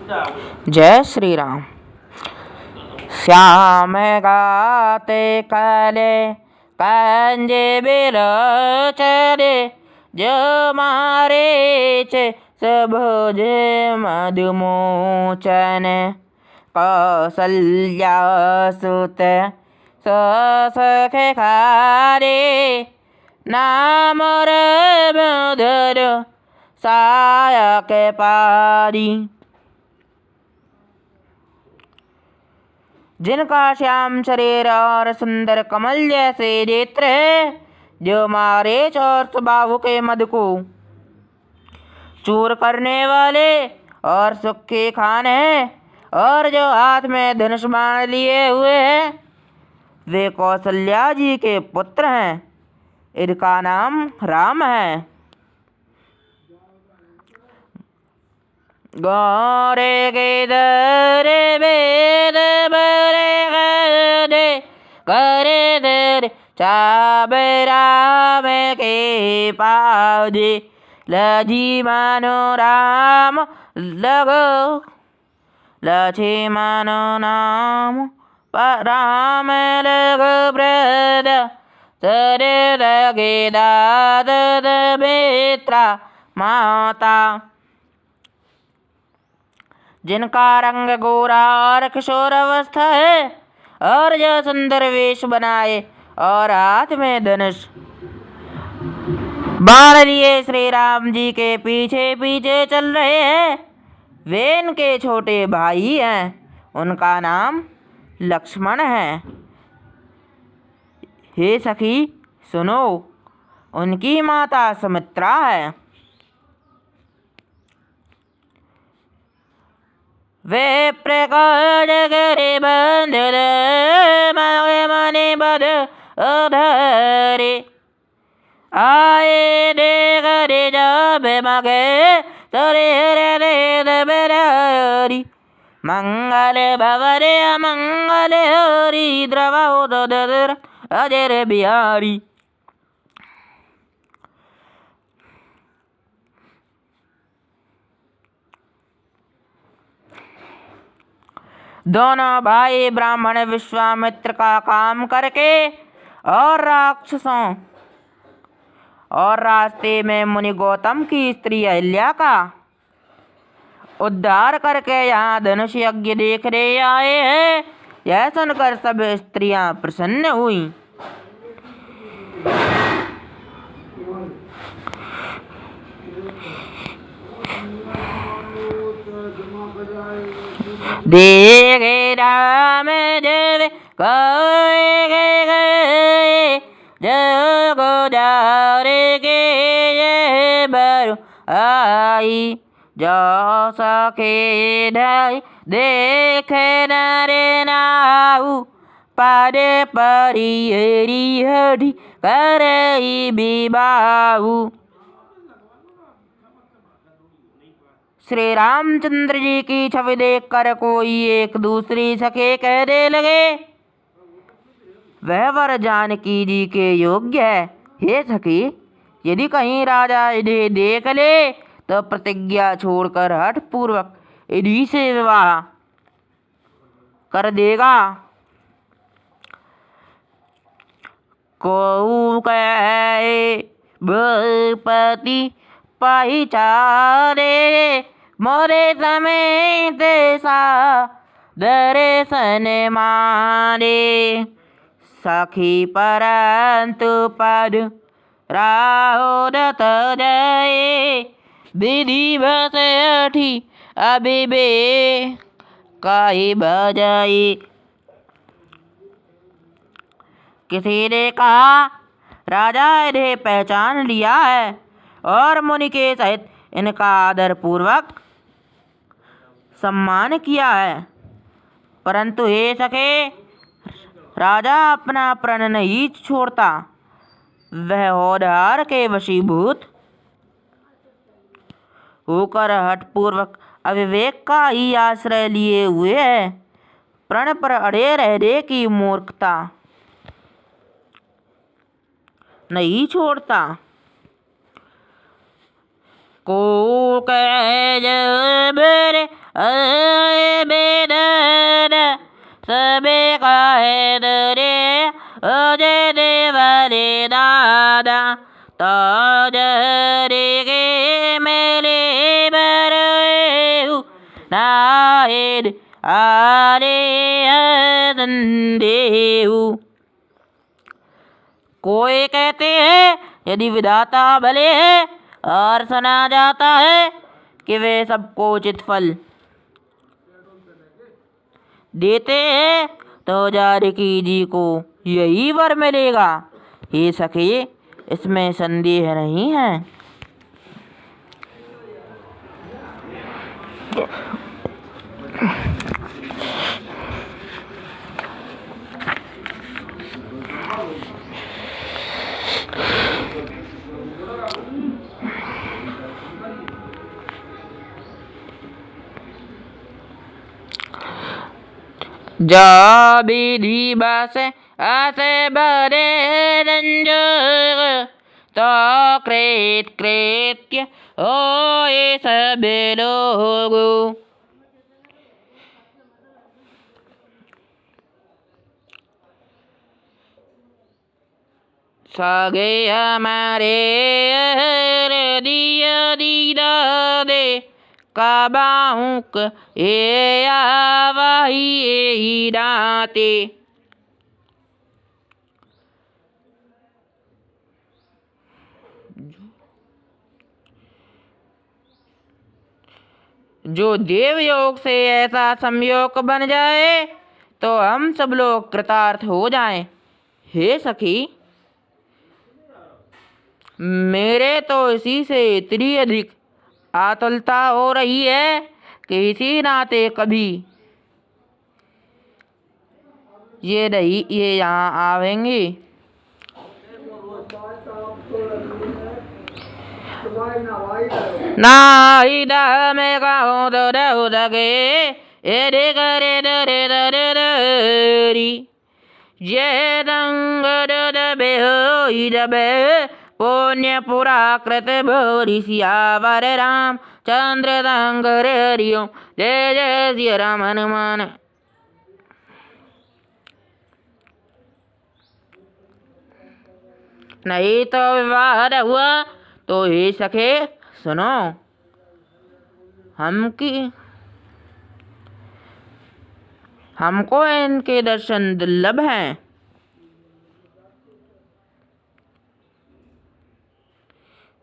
जय श्री राम। श्याम गाते कले कंजे बिलोचने जो मारे सबोज मधुमोचन कौसल्या सुत सखे खारे नाम मधुर सायक पारी। जिनका श्याम शरीर और सुंदर कमल जैसे नेत्र है, जो मारे और स्वभाव के मद को चूर करने वाले और सुख के खान है, और जो हाथ में धनुष बाण लिए हुए हैं, वे कौशल्या जी के पुत्र हैं। इनका नाम राम है। गौरे के दरे वेद बरे गदे करे दर चाबे राम के पादे लजी मानो राम लगो लछे मानो नाम राम लग ब्रद सरे लगे दाद बेत्रा माता। जिनका रंग गोरा और किशोर अवस्था है, और जो सुंदर वेश बनाए और हाथ में धनुष बाण लिए श्री राम जी के पीछे पीछे चल रहे हैं, वे इनके छोटे भाई हैं। उनका नाम लक्ष्मण है। हे सखी सुनो, उनकी माता सुमित्रा है। वे प्रकाश करे बंधुर मने बद अधरे आए दे करे जब मगे तरे हरे बेरी मंगल भवरे मंगल हरि द्रवोदर अजर बिहारी। दोनों भाई ब्राह्मण विश्वामित्र का काम करके और राक्षसों और रास्ते में मुनि गौतम की स्त्री अहिल्या का उद्धार करके यहाँ धनुष यज्ञ देखने आए हैं। यह सुनकर सब स्त्रियां प्रसन्न हुई। देखे राम जब गए जगो जारे के ये बरु आई जो सखे ढाई देखे नरे नाऊ पारे परी हरी हरी करई विबाहु। श्री रामचंद्र जी की छवि देखकर कोई एक दूसरी सखे कहने लगे, वह वर जानकी जी के योग्य है। हे सखी, यदि कहीं राजा इन्हें देख ले तो प्रतिज्ञा छोड़कर हठ पूर्वक इन्हीं से विवाह कर देगा। को कहे भूपति पहचारे मोरे समेत सा दर्शन मारे सखी परंतु पद राहो दत जय विधि बसठी अबिबे कही बजाई। किसी ने कहा, राजा इन्हें पहचान लिया है और मुनि के सहित इनका आदर पूर्वक सम्मान किया है, परंतु हे सखे, राजा अपना प्रण नहीं छोड़ता। वह होनहार के वशीभूत होकर हठपूर्वक अविवेक का ही आश्रय लिए हुए है। प्रण पर अड़े रहने की मूर्खता नहीं छोड़ता। को कह जब रे बेदर्द सबे कहे दरे अजय देवरे दादा ताजरे के मेले बरे नाहिद आरे संदेहु। कोई कहते हैं यदि विधाता भले है और सुना जाता है कि वे सबको उचित फल देते हैं तो जानकी जी को यही वर मिलेगा। हे सखे इसमें संदेह नहीं है। जा विधि बस आसे बरे रंजोग तो कृत कृत्य होए सब लोग। सगे हमारे दिया दीदा दे काबाऊक ए आवाही डाते। जो देव योग से ऐसा संयोग बन जाए तो हम सब लोग कृतार्थ हो जाएं। हे सखी मेरे तो इसी से इतनी अधिक आतुलता हो रही है कि इसी नाते कभी ये यहाँ आवेंगे। नाई में कहूँ तो रह सके एरे करे दरे दरे दरी ये दंग दबे हो जबे पुण्य पुरा कृत भोरी सियावर राम चंद्र दंग हरिओ जय जय सिया राम हनुमान। नहीं तो विवाद हुआ तो हे सखे सुनो हमको इनके दर्शन दुर्लभ हैं।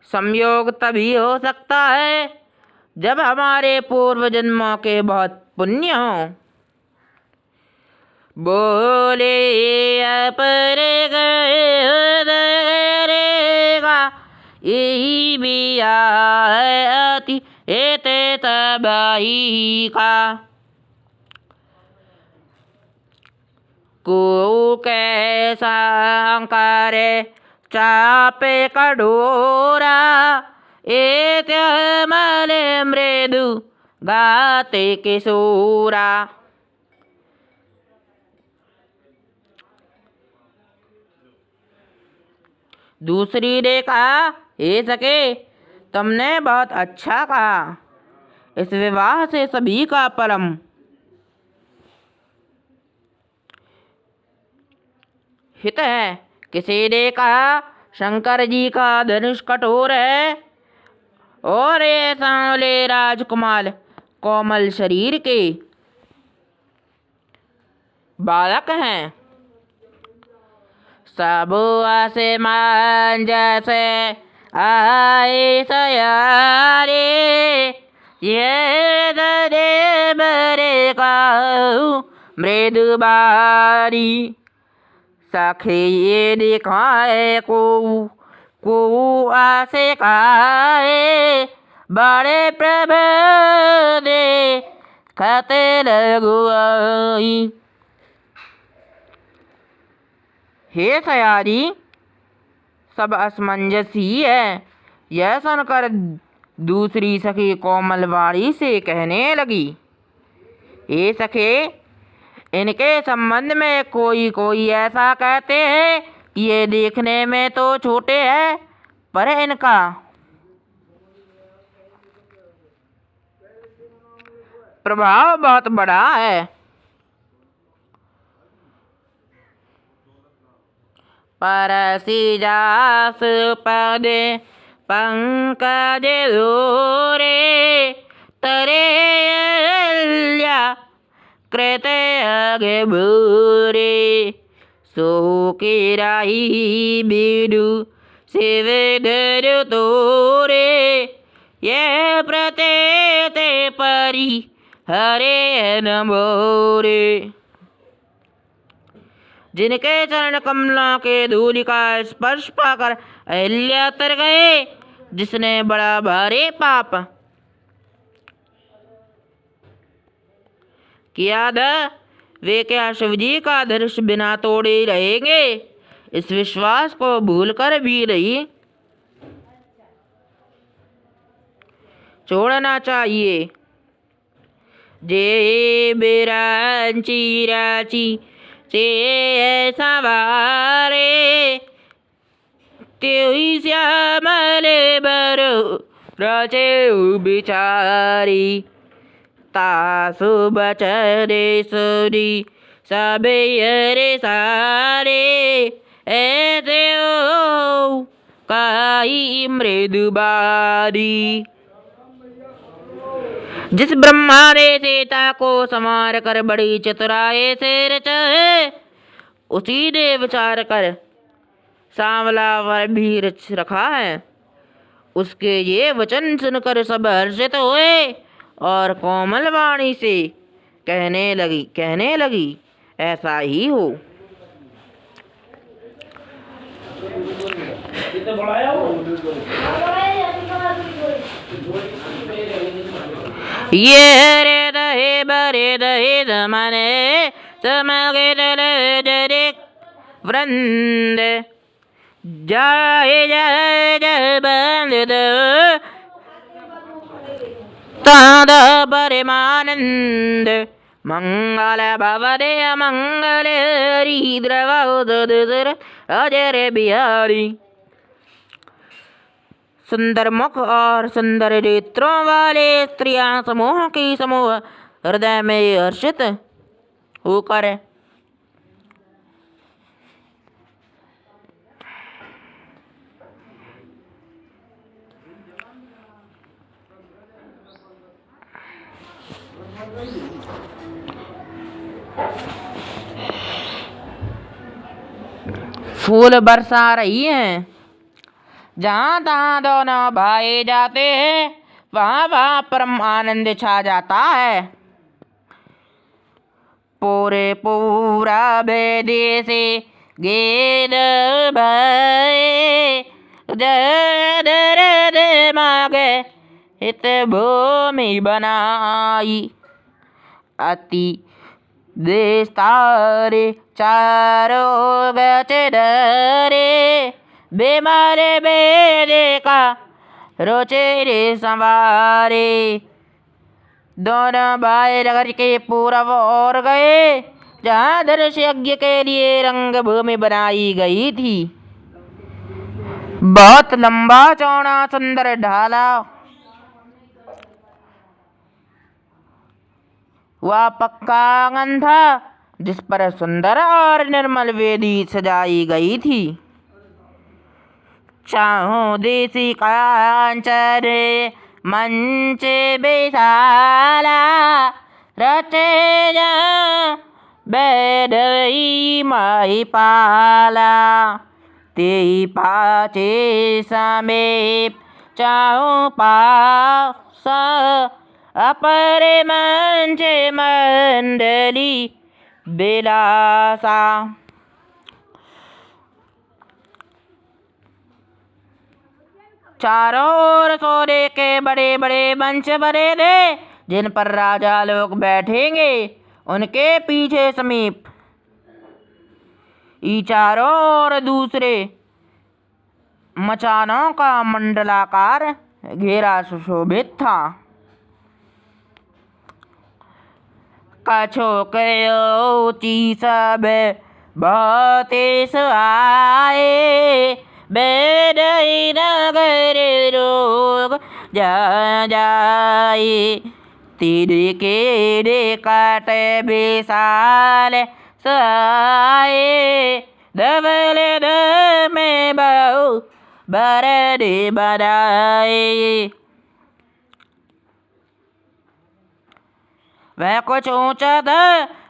संयोग तभी हो सकता है जब हमारे पूर्व जन्मों के बहुत पुण्य हो। बोले अपर गरेगा यही भी अति एते तबाही का। को कैसा करे चापे कठोरा एत मले मृदु गाते किशोरा। दूसरी ने कहा हे सके तुमने बहुत अच्छा कहा। इस विवाह से सभी का परम हित है। किसी ने कहा शंकर जी का धनुष कठोर है और ये सांवले राजकुमार कोमल शरीर के बालक हैं। सब आसमान जैसे आए सयारे ये दे बरे का मृदु बारी सखे ये दिखाए को आसे खाए बड़े प्रभु दे खाते लगुआई। हे सयारी सब असमंजस ही है। यह सुनकर दूसरी सखी कोमल वाणी से कहने लगी हे सखे इनके संबंध में कोई ऐसा कहते हैं कि ये देखने में तो छोटे हैं पर इनका प्रभाव बहुत बड़ा है। परसी जास पद पंकज दूरे तरे अल्या कृत अगे भूरे सो की राही बिडु शिव धर तोरे ये प्रते परी हरे नमोरे। जिनके चरण कमलों के धूलि का स्पर्श पाकर अहिल्या तर गए, जिसने बड़ा भारी पाप किया था, वे क्या शिवजी का दर्श बिना तोड़े रहेंगे? इस विश्वास को भूलकर भी नहीं छोड़ना चाहिए। जे बिरांची राची से सवारे त्यों श्यामल बरो रचे बिचारी तासु बचरे सुरी सब हरे सारे ऐसे हो काई मृदुबारी। जिस ब्रह्मा ने सीता को संवार कर बड़ी चतुराई से रचा, उसी ने विचार कर सांवला वर भी रच रखा है। उसके ये वचन सुनकर सब हर्षित हुए और कोमल वाणी से कहने लगी ऐसा ही हो। ये रे दहे बरे दहे दमने समगे दल जरे वृंद जय जय जय बंद ताद परमानंद मंगल भवदे मंगल हरि द्रवोदर अजय बिहारी। सुंदर मुख और सुंदर नेत्रों वाले स्त्रियां समूह की समूह हृदय में हर्षित होकर फूल बरसा रही हैं। जहाँ तहाँ दोनों भाई जाते हैं, वहाँ वहाँ परम आनंद छा जाता है। पूरे पूरा बेदे से गेद भय दर मागे हित भूमि बनाई अति देस्तारे चारों गच डरे बेमारे बेदे का रोचेरे संवारे। दोनों भाई नगर के पूर्व और गए, जहाँ दर्श यज्ञ के लिए रंग भूमि बनाई गई थी। बहुत लंबा चौड़ा सुंदर ढाला वह पक्का आंगन था, जिस पर सुंदर और निर्मल वेदी सजाई गई थी। चाहों देसी कांचन मंच बेसाला रचे जा बैदई माही पाला ते पाचे समीप चाहूं पास अपरे मंच मंडली बिलासा। चारों ओर सोने के बड़े बड़े मंच बने थे, जिन पर राजा लोग बैठेंगे। उनके पीछे समीप चारों ओर दूसरे मचानों का मंडलाकार घेरा सुशोभित था। कछो कयोची सब बहुत आए बेदई नगर रोग जा जाए तेरे के निकट विशाल सहाय, धवल में बहु बरने बनाए। वह कुछ ऊंचा था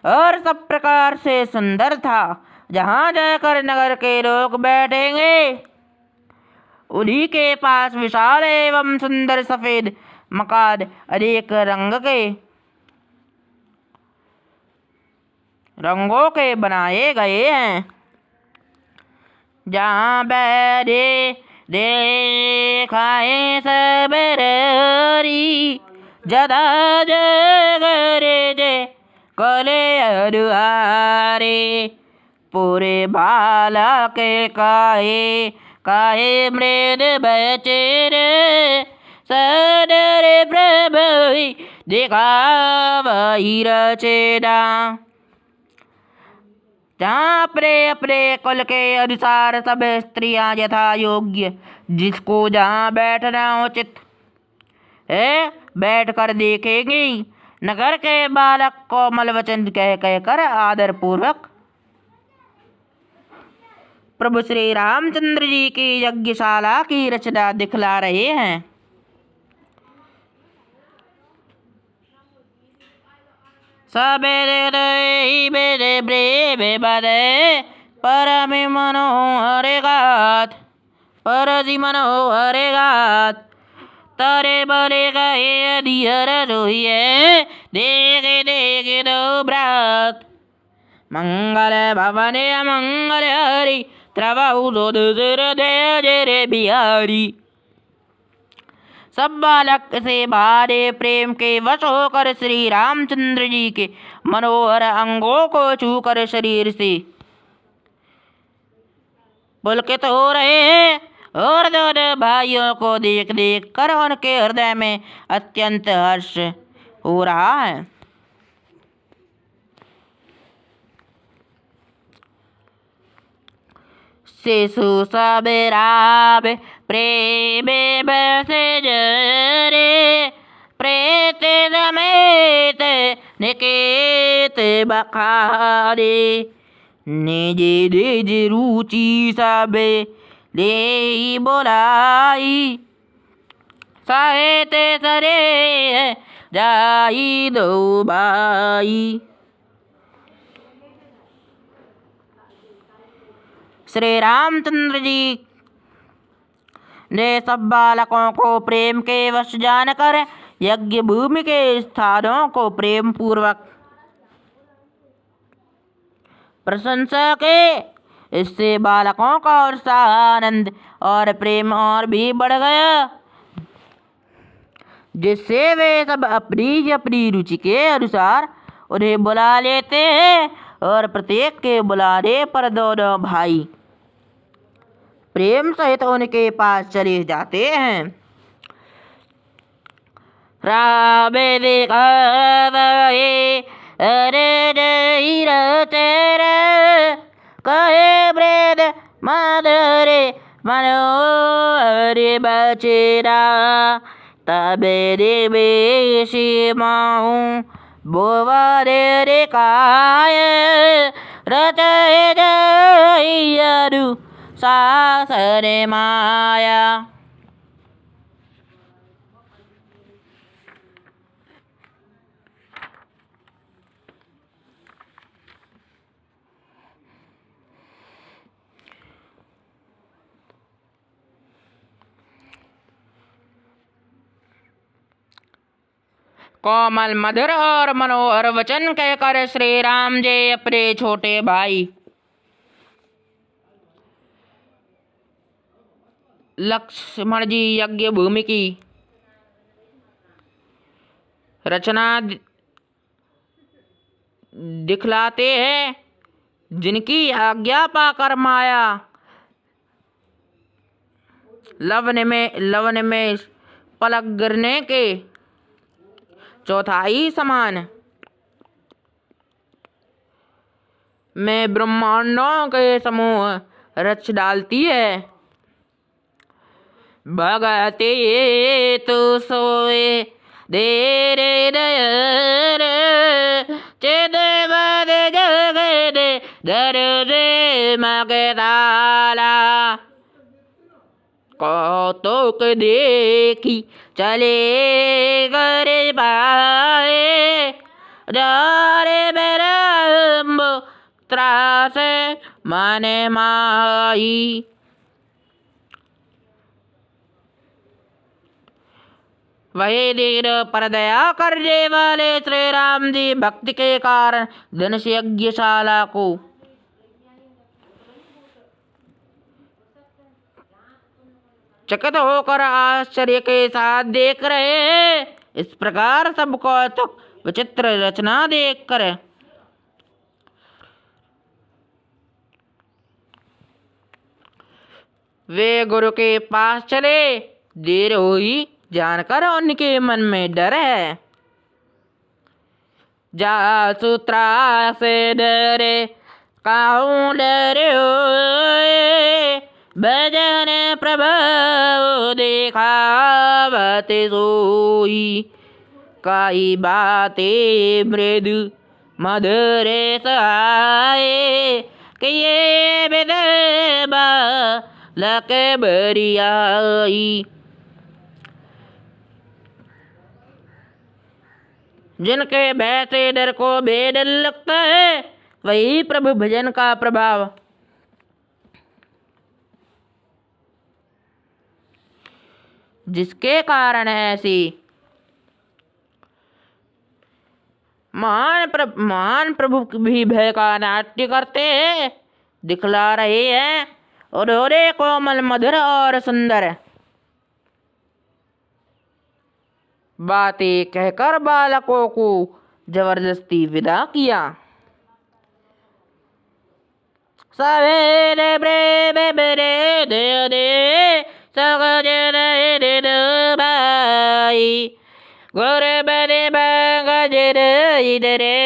और सब प्रकार से सुंदर था। जहाँ जाकर नगर के लोग बैठेंगे उन्हीं के पास विशाल एवं सुंदर सफेद मकान अनेक रंगों के बनाए गए हैं। जहाँ बैठे देखाए सब री, जदा जगरे जे कले अनुहारे, पूरे बाला के काहे काहे मृद बचेर, सदर प्रभु दिखावही रचना। जहाँ अपने अपने कुल के अनुसार सब स्त्रियां यथा योग्य जिसको जहाँ बैठना उचित है बैठ कर देखेंगी। नगर के बालक कोमल वचन कह कहकर आदर पूर्वक प्रभु श्री रामचंद्र जी की यज्ञशाला की रचना दिखला रहे हैं। मेरे ब्रेव बदे परम मनोहर गात, परजी मनोहर गात, तारे बले गए दियर रोहिए, देखे देखे दो ब्रात। मंगल भवने मंगल हरि, त्रबाहु जय बिहारी। सब बालक से भारे प्रेम के वश होकर श्री रामचंद्र जी के मनोहर अंगों को छूकर शरीर से पुलकित हो रहे हैं और दोनों भाइयों को देख देख कर उनके हृदय में अत्यंत हर्ष हो रहा है। शिशु सब राम प्रेम बस जरे, प्रेत समेत निकेत बखारे, निज निज रुचि सब ले बोलाई, साहित्य सरे जाई दो भाई। श्री रामचंद्र जी ने सब बालकों को प्रेम के वश जानकर यज्ञ भूमि के स्थानों को प्रेम पूर्वक प्रशंसा के। इससे बालकों का उत्साह आनंद और प्रेम और भी बढ़ गया, जिससे वे सब अपनी अपनी रुचि के अनुसार उन्हें बुला लेते हैं और प्रत्येक के बुलाने पर दोनों भाई प्रेम सहित उनके पास चले जाते हैं। राम दिखावे अरे कहे वृद माधुरे मनोहर बचेरा, तबे देवेशी माऊं बोवारे काय, रचय जयरु सासर माया। कोमल मधुर और मनोहर वचन कहकर श्री राम जी अपने छोटे भाई लक्ष्मण जी यज्ञ भूमि की रचना दिखलाते हैं, जिनकी आज्ञा पाकर माया लवन में पलक गिरने के चौथाई समान में ब्रह्मांडों के समूह रच डालती है। भगते तो सोए दे रे दयर चित बद जग दे दर से मगे ताला कौतुक देखी चले कर पाए जारे बेरम्ब त्रास मन माई। वही दिन पर दया करने वाले श्री राम जी भक्ति के कारण धनुष यज्ञशाला को चकित होकर आश्चर्य के साथ देख रहे हैं। इस प्रकार सब कौतुक विचित्र रचना देखकर वे गुरु के पास चले। देर हुई जानकर उनके मन में डर है। जासु त्रास डरे काहू डरे भजन प्रभु देखावत सोई काई बातें मृदु मधुर सहाय किए विदबा लक बरियाई। जिनके भय से डर को बेडर लगता है वही प्रभु भजन का प्रभाव जिसके कारण ऐसी महान प्रभु भी भय का नाट्य करते हैं दिखला रहे हैं। उन्होंने कोमल मधुर और सुंदर बातें कहकर बालकों को जबरदस्ती विदा किया। सवेरे प्रेम बरे दे दे सगज भाई गुरु बने बगजर इधरे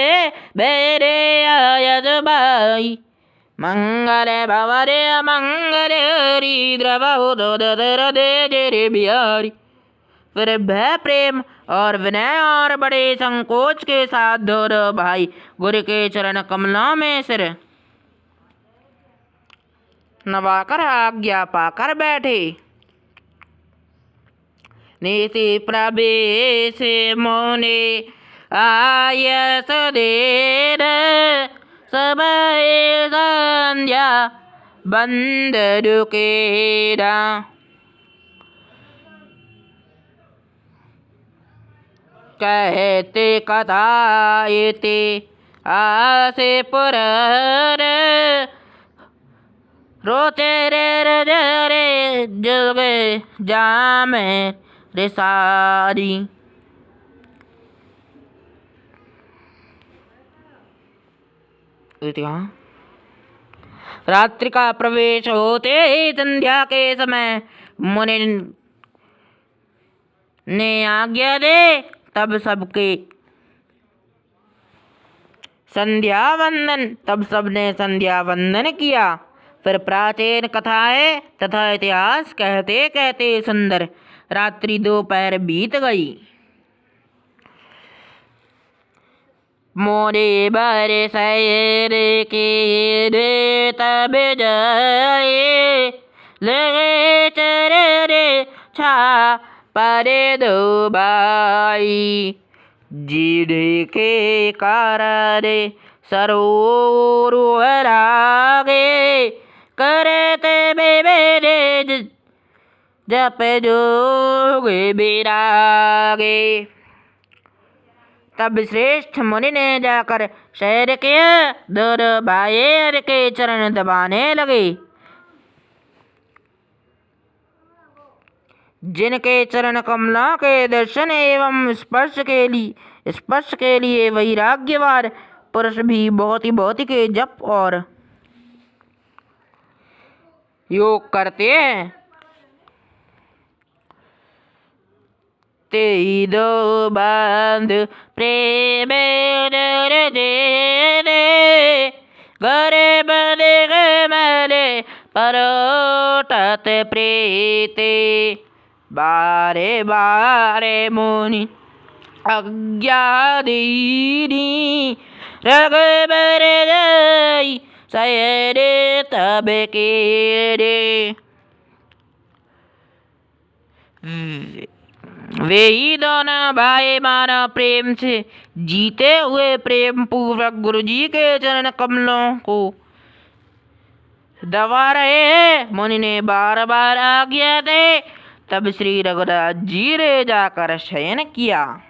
बेरे आयज भाई मंगल भवरे मंगल हरि द्रवो दर दे जरे बिहारी। फिर भय प्रेम और विनय और बड़े संकोच के साथ दोनों भाई गुरु के चरण कमलों में सिर नवाकर आज्ञा पाकर बैठे। नीति प्रवेश मोने आयस देर समय संध्या बंद रुकेरा। कहते कथाएते आसे पुरर रोचे रे रे जुग जामे रिसारी। रात्रि का प्रवेश होते ही संध्या के समय मुनि ने आज्ञा दे तब सबने संध्या वंदन किया। फिर प्राचीन कथाएं तथा इतिहास कहते कहते सुंदर रात्रि दोपहर बीत गई। मोरे बर शहर के दे तब जाए लगे चरे छा परे दो बाई जीढ़ के कारण सरोवर आगे करते बेबे जप जोग बिरागे। तब श्रेष्ठ मुनि ने जाकर शहर के दोनों भाइयों के चरण दबाने लगे। जिनके चरण कमलों के दर्शन एवं स्पर्श के लिए वैराग्यवान पुरुष भी बहुत के जप और योग करते हैं। ते दो बंध प्रेम दे गरे बदे मरे परोटत प्रीते बारे बारे मुनि आज्ञा दीनी रघुबर जय सयरे तब के रे। वे ही दोनों भाई मानो प्रेम से जीते हुए प्रेम पूर्वक गुरु जी के चरण कमलों को दबा रहे हैं। मुनि ने बार बार आज्ञा दे तब श्री रघुनाथ जी ने जाकर शयन किया।